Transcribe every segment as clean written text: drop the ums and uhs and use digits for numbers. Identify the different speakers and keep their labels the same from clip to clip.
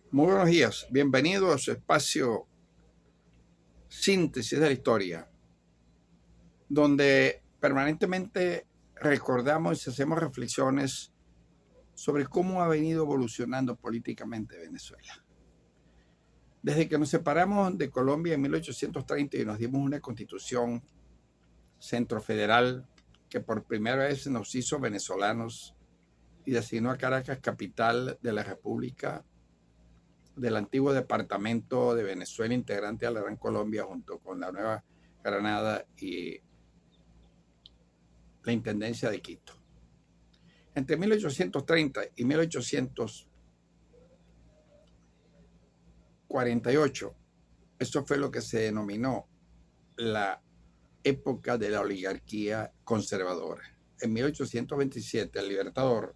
Speaker 1: Muy buenos días, bienvenido a su espacio Síntesis de la Historia, donde permanentemente recordamos y hacemos reflexiones sobre cómo ha venido evolucionando políticamente Venezuela. Desde que nos separamos de Colombia en 1830 y nos dimos una constitución centrofederal que por primera vez nos hizo venezolanos y designó a Caracas capital de la República del antiguo departamento de Venezuela integrante a la Gran Colombia junto con la Nueva Granada y la Intendencia de Quito. Entre 1830 y 1848, eso fue lo que se denominó la época de la oligarquía conservadora. En 1827, el Libertador,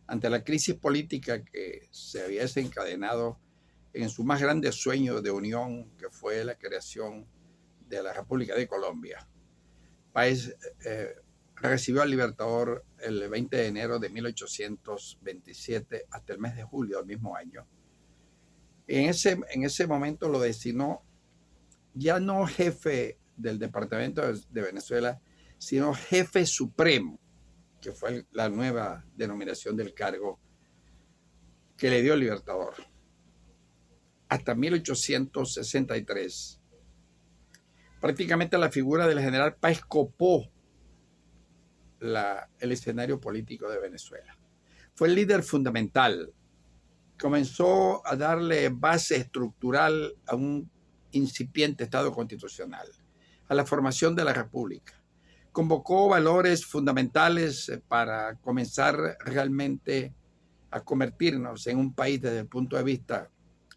Speaker 1: ante la crisis política que se había desencadenado en su más grande sueño de unión, que fue la creación de la República de Colombia, Páez recibió al Libertador el 20 de enero de 1827 hasta el mes de julio del mismo año. En ese momento lo designó ya no jefe del departamento de Venezuela, sino jefe supremo, que fue la nueva denominación del cargo que le dio el Libertador. Hasta 1863, prácticamente la figura del general Páez copó el escenario político de Venezuela. Fue el líder fundamental. Comenzó a darle base estructural a un incipiente Estado constitucional, a la formación de la República. Convocó valores fundamentales para comenzar realmente a convertirnos en un país desde el punto de vista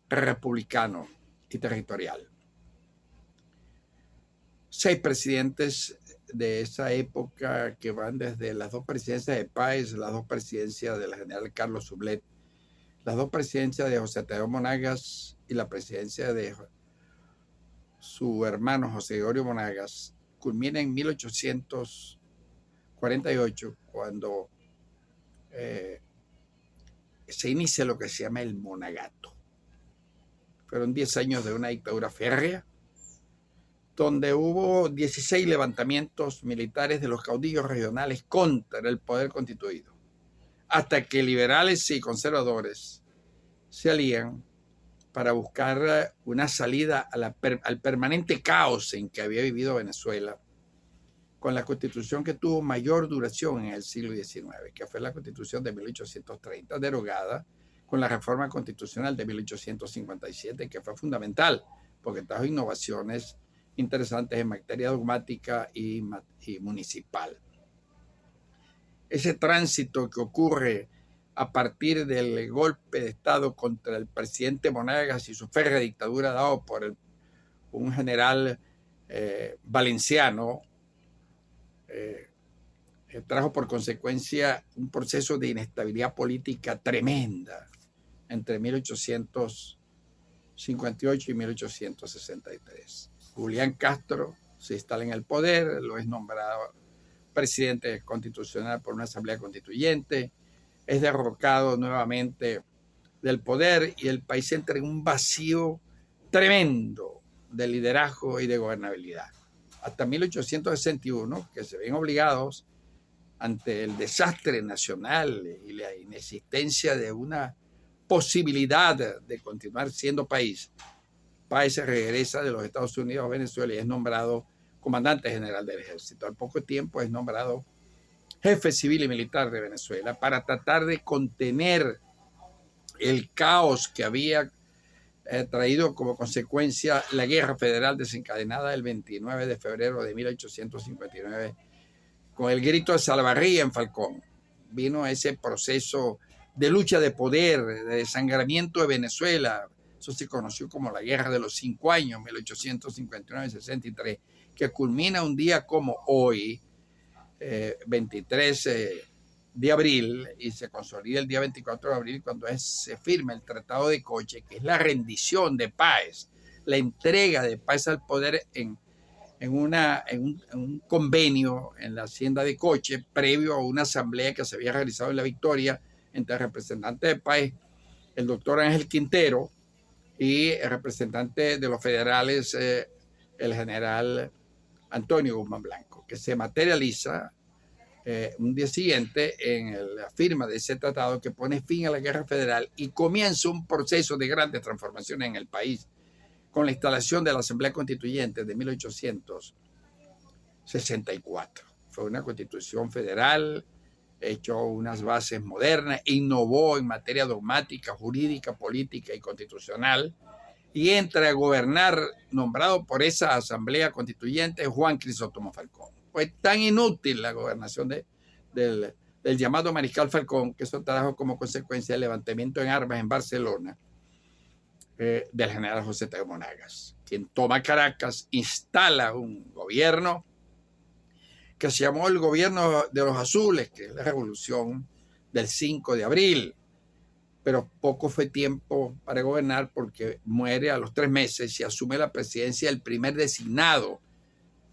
Speaker 1: republicano y territorial. 6 presidentes de esa época que van desde las 2 presidencias de Páez, las 2 presidencias del general Carlos Sublet, las 2 presidencias de José Tadeo Monagas y la presidencia de su hermano José Gregorio Monagas, culmina en 1848, cuando se inicia lo que se llama el Monagato. Fueron 10 años de una dictadura férrea, donde hubo 16 levantamientos militares de los caudillos regionales contra el poder constituido, hasta que liberales y conservadores se alían para buscar una salida al permanente caos en que había vivido Venezuela, con la constitución que tuvo mayor duración en el siglo XIX, que fue la constitución de 1830, derogada con la reforma constitucional de 1857, que fue fundamental, porque trajo innovaciones interesantes en materia dogmática y municipal. Ese tránsito que ocurre a partir del golpe de Estado contra el presidente Monagas y su férrea dictadura dado por un general valenciano, trajo por consecuencia un proceso de inestabilidad política tremenda entre 1858 y 1863. Julián Castro se instala en el poder, lo es nombrado presidente constitucional por una asamblea constituyente, es derrocado nuevamente del poder y el país entra en un vacío tremendo de liderazgo y de gobernabilidad. Hasta 1861, que se ven obligados ante el desastre nacional y la inexistencia de una posibilidad de continuar siendo país, Páez regresa de los Estados Unidos a Venezuela y es nombrado comandante general del ejército. Al poco tiempo es nombrado jefe civil y militar de Venezuela para tratar de contener el caos que había traído como consecuencia la guerra federal desencadenada el 29 de febrero de 1859 con el grito de Salavarría en Falcón. Vino ese proceso de lucha de poder, de desangramiento de Venezuela. Eso se conoció como la Guerra de los 5 años, 1859-63, que culmina un día como hoy, 23 de abril, y se consolida el día 24 de abril cuando se firma el Tratado de Coche, que es la rendición de Páez, la entrega de Páez al poder en un convenio en la hacienda de Coche, previo a una asamblea que se había realizado en La Victoria entre representantes de Páez, el doctor Ángel Quintero, y el representante de los federales, el general Antonio Guzmán Blanco, que se materializa un día siguiente en la firma de ese tratado que pone fin a la guerra federal y comienza un proceso de grandes transformaciones en el país con la instalación de la Asamblea Constituyente de 1864. Fue una constitución federal, echó unas bases modernas, innovó en materia dogmática, jurídica, política y constitucional, y entra a gobernar, nombrado por esa Asamblea Constituyente, Juan Crisóstomo Falcón. Fue tan inútil la gobernación del llamado Mariscal Falcón, que eso trajo como consecuencia el levantamiento en armas en Barcelona del general José Tadeo Monagas, quien toma Caracas, instala un gobierno que se llamó el gobierno de los azules, que es la revolución del 5 de abril. Pero poco fue tiempo para gobernar porque muere a los 3 meses y asume la presidencia el primer designado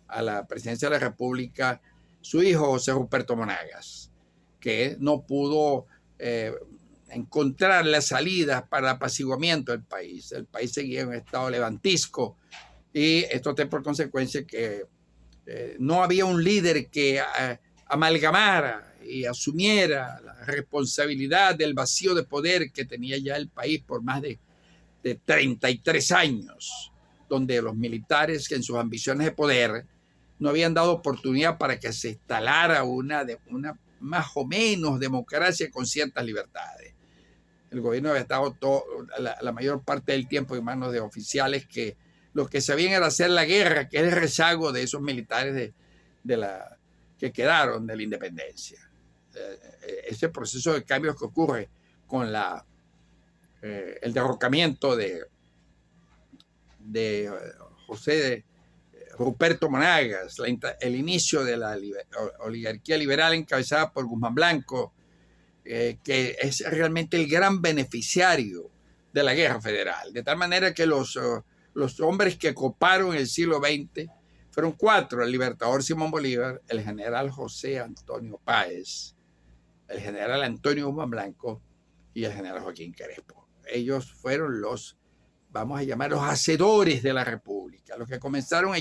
Speaker 1: a la presidencia de la República, su hijo José Ruperto Monagas, que no pudo encontrar las salidas para el apaciguamiento del país. El país seguía en un estado levantisco y esto tiene por consecuencia que no había un líder que amalgamara y asumiera la responsabilidad del vacío de poder que tenía ya el país por más de 33 años, donde los militares que en sus ambiciones de poder no habían dado oportunidad para que se instalara una más o menos democracia con ciertas libertades. El gobierno había estado la mayor parte del tiempo en manos de oficiales que lo que sabían era hacer la guerra, que es el rezago de esos militares que quedaron de la independencia. Ese proceso de cambios que ocurre con el derrocamiento de José Ruperto Monagas, el inicio de la oligarquía liberal encabezada por Guzmán Blanco, que es realmente el gran beneficiario de la guerra federal. De tal manera que los hombres que coparon el siglo XX fueron 4: el libertador Simón Bolívar, el general José Antonio Páez, el general Antonio Guzmán Blanco y el general Joaquín Crespo. Ellos fueron los, vamos a llamar, los hacedores de la República, los que comenzaron a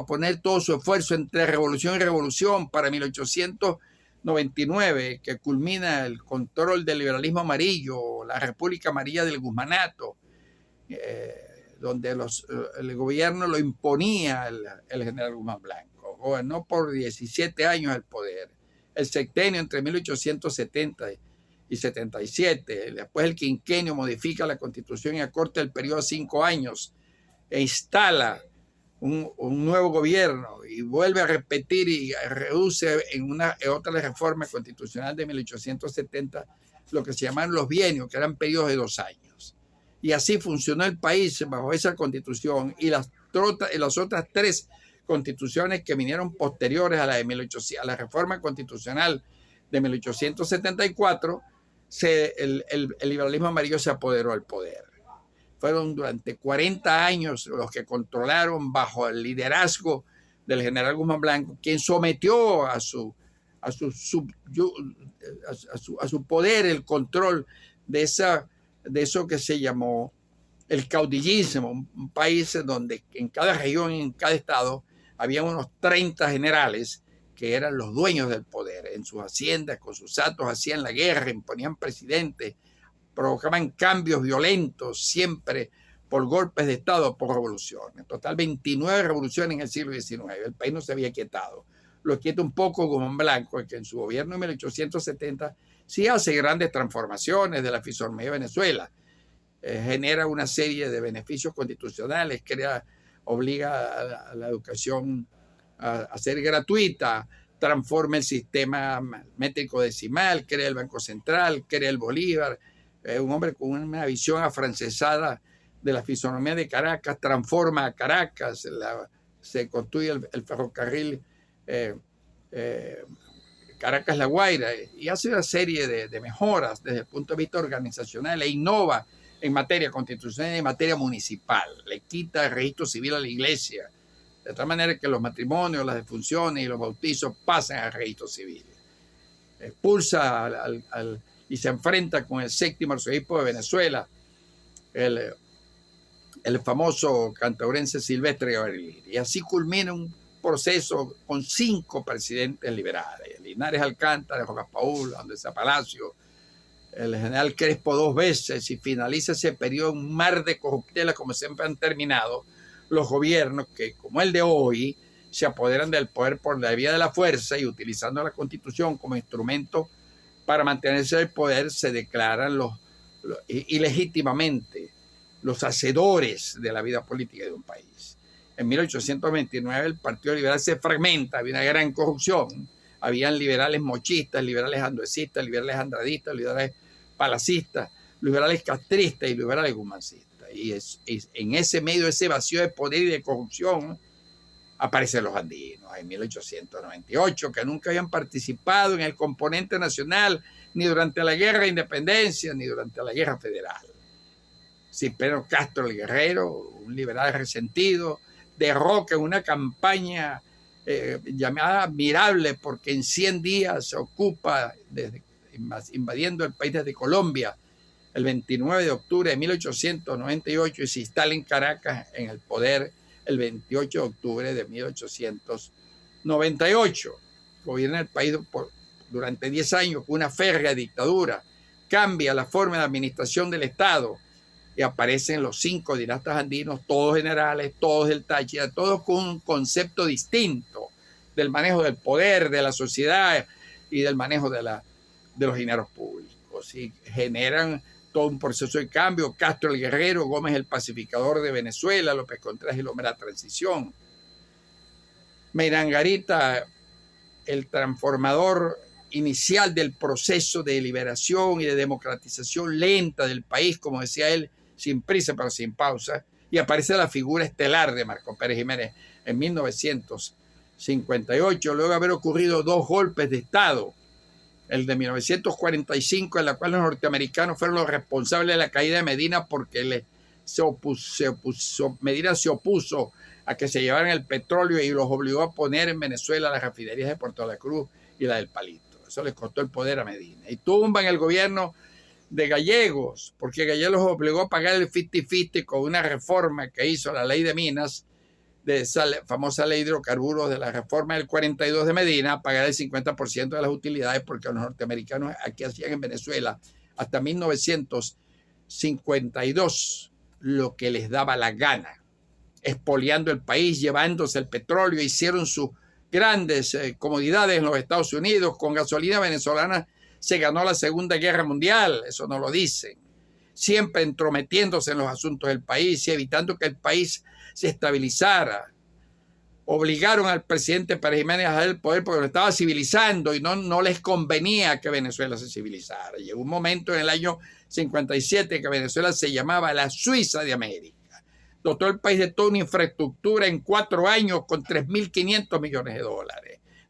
Speaker 1: poner todo su esfuerzo entre revolución y revolución para 1899, que culmina el control del liberalismo amarillo, la República Amarilla del Guzmanato, donde el gobierno lo imponía el general Guzmán Blanco. Gobernó por 17 años el poder. El sexenio entre 1870 y 77. Después el quinquenio modifica la Constitución y acorta el periodo a 5 años e instala un nuevo gobierno y vuelve a repetir y reduce en otra reforma constitucional de 1870 lo que se llamaban los bienios, que eran periodos de 2 años. Y así funcionó el país bajo esa constitución y las otras 3 constituciones que vinieron posteriores a la reforma constitucional de 1874, el liberalismo amarillo se apoderó del poder. Fueron durante 40 años los que controlaron bajo el liderazgo del general Guzmán Blanco, quien sometió a su poder el control de eso que se llamó el caudillismo, un país donde en cada región, en cada estado, había unos 30 generales que eran los dueños del poder. En sus haciendas, con sus atos, hacían la guerra, imponían presidentes, provocaban cambios violentos, siempre por golpes de Estado, por revoluciones. En total, 29 revoluciones en el siglo XIX. El país no se había quietado. Lo quieta un poco Guzmán Blanco, que en su gobierno en 1870 sí hace grandes transformaciones de la fisonomía de Venezuela. Genera una serie de beneficios constitucionales, obliga a la educación a ser gratuita, transforma el sistema métrico decimal, crea el Banco Central, crea el Bolívar. Un hombre con una visión afrancesada de la fisonomía de Caracas, transforma a Caracas, se construye el ferrocarril Caracas-La Guaira y hace una serie de mejoras desde el punto de vista organizacional e innova en materia constitucional y en materia municipal. Le quita el registro civil a la iglesia, de tal manera que los matrimonios, las defunciones y los bautizos pasan al registro civil. Expulsa y se enfrenta con el 7º arzobispo de Venezuela, el, el famoso cantaurense Silvestre Gabriel. Y así culmina un proceso con 5 presidentes liberales: Linares Alcántara, Rojas Paul, Andrés Palacio, el general Crespo 2 veces, y finaliza ese periodo en un mar de corruptelas, como siempre han terminado los gobiernos que, como el de hoy, se apoderan del poder por la vía de la fuerza y utilizando la Constitución como instrumento para mantenerse en el poder, se declaran ilegítimamente los hacedores de la vida política de un país. En 1829 el Partido Liberal se fragmenta, había una gran corrupción, habían liberales mochistas, liberales anduesistas, liberales andradistas, liberales palacistas, liberales castristas y liberales gumancistas. Y en ese medio, ese vacío de poder y de corrupción, aparecen los andinos en 1898, que nunca habían participado en el componente nacional, ni durante la Guerra de Independencia, ni durante la Guerra Federal. Cipriano Castro el Guerrero, un liberal resentido, derroca en una campaña llamada admirable, porque en 100 días se ocupa, invadiendo el país desde Colombia, el 29 de octubre de 1898, y se instala en Caracas en el poder el 28 de octubre de 1898. Gobierna el país durante 10 años con una férrea dictadura, cambia la forma de administración del Estado y aparecen los 5 dinastas andinos, todos generales, todos del Táchira, todos con un concepto distinto del manejo del poder, de la sociedad y del manejo de los dineros públicos, y generan todo un proceso de cambio. Castro el Guerrero, Gómez el pacificador de Venezuela, López Contreras el hombre de la transición, Meirangarita el transformador inicial del proceso de liberación y de democratización lenta del país, como decía él, sin prisa pero sin pausa, y aparece la figura estelar de Marco Pérez Jiménez en 1958, luego de haber ocurrido 2 golpes de Estado, el de 1945, en la cual los norteamericanos fueron los responsables de la caída de Medina, porque Medina se opuso a que se llevaran el petróleo y los obligó a poner en Venezuela las refinerías de Puerto La Cruz y la del Palito. Eso les costó el poder a Medina. Y tumban el gobierno de Gallegos, porque Gallegos los obligó a pagar el 50-50 con una reforma que hizo la ley de minas, de esa famosa ley de hidrocarburos, de la reforma del 42 de Medina, a pagar el 50% de las utilidades, porque los norteamericanos aquí hacían en Venezuela hasta 1952 lo que les daba la gana, expoliando el país, llevándose el petróleo, hicieron sus grandes comodidades en los Estados Unidos. Con gasolina venezolana se ganó la Segunda Guerra Mundial, eso no lo dicen, siempre entrometiéndose en los asuntos del país y evitando que el país se estabilizara. Obligaron al presidente Pérez Jiménez a dejar el poder porque lo estaba civilizando y no les convenía que Venezuela se civilizara. Llegó un momento en el año 57 que Venezuela se llamaba la Suiza de América. Dotó el país de toda una infraestructura en 4 años con $3.500 millones.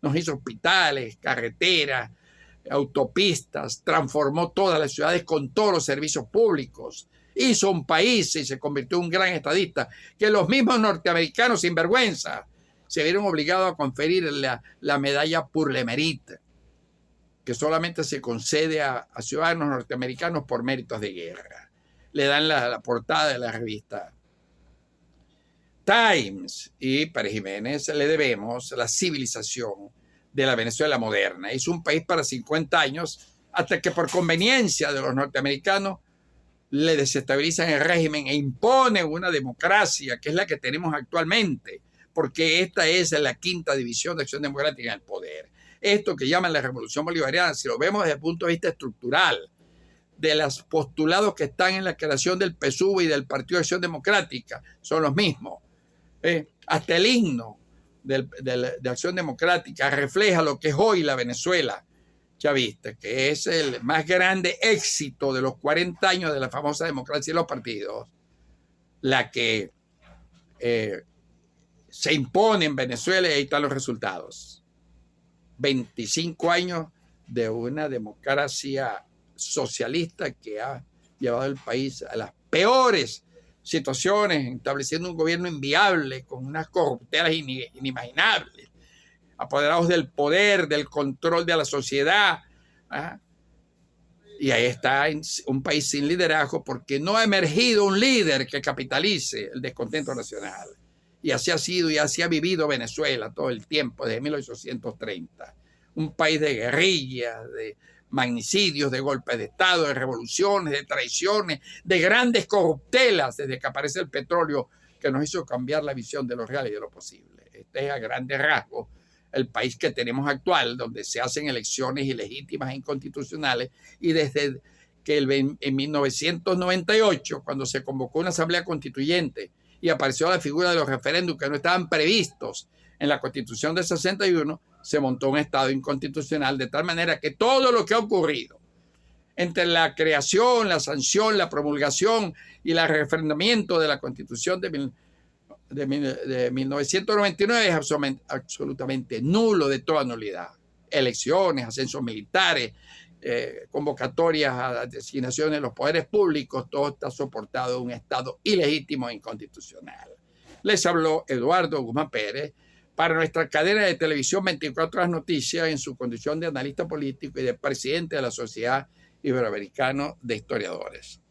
Speaker 1: Nos hizo hospitales, carreteras, autopistas, transformó todas las ciudades con todos los servicios públicos. Hizo un país y se convirtió en un gran estadista, que los mismos norteamericanos sin vergüenza se vieron obligados a conferir la medalla pour le mérite, que solamente se concede a ciudadanos norteamericanos por méritos de guerra. Le dan la portada de la revista Times, y Pérez Jiménez le debemos la civilización de la Venezuela moderna. Hizo un país para 50 años, hasta que por conveniencia de los norteamericanos le desestabilizan el régimen e imponen una democracia que es la que tenemos actualmente, porque esta es la 5ª división de Acción Democrática en el poder. Esto que llaman la Revolución Bolivariana, si lo vemos desde el punto de vista estructural, de los postulados que están en la creación del PSUV y del Partido de Acción Democrática, son los mismos. Hasta el himno de Acción Democrática refleja lo que es hoy la Venezuela chavista, que es el más grande éxito de los 40 años de la famosa democracia y los partidos, la que se impone en Venezuela, y ahí están los resultados. 25 años de una democracia socialista que ha llevado el país a las peores situaciones, estableciendo un gobierno inviable con unas corruptelas inimaginables, apoderados del poder, del control de la sociedad, Y ahí está un país sin liderazgo porque no ha emergido un líder que capitalice el descontento nacional. Y así ha sido y así ha vivido Venezuela todo el tiempo, desde 1830. Un país de guerrillas, de magnicidios, de golpes de Estado, de revoluciones, de traiciones, de grandes corruptelas, desde que aparece el petróleo, que nos hizo cambiar la visión de lo real y de lo posible. Este es a grandes rasgos el país que tenemos actual, donde se hacen elecciones ilegítimas e inconstitucionales, y desde que en 1998, cuando se convocó una asamblea constituyente y apareció la figura de los referéndums que no estaban previstos en la Constitución del 61, se montó un Estado inconstitucional, de tal manera que todo lo que ha ocurrido entre la creación, la sanción, la promulgación y el referendamiento de la Constitución de 1999 es absolutamente nulo, de toda nulidad. Elecciones, ascensos militares, convocatorias a designaciones de los poderes públicos, todo está soportado en un Estado ilegítimo e inconstitucional. Les habló Eduardo Guzmán Pérez para nuestra cadena de televisión 24 Horas Noticias, en su condición de analista político y de presidente de la Sociedad Iberoamericana de Historiadores.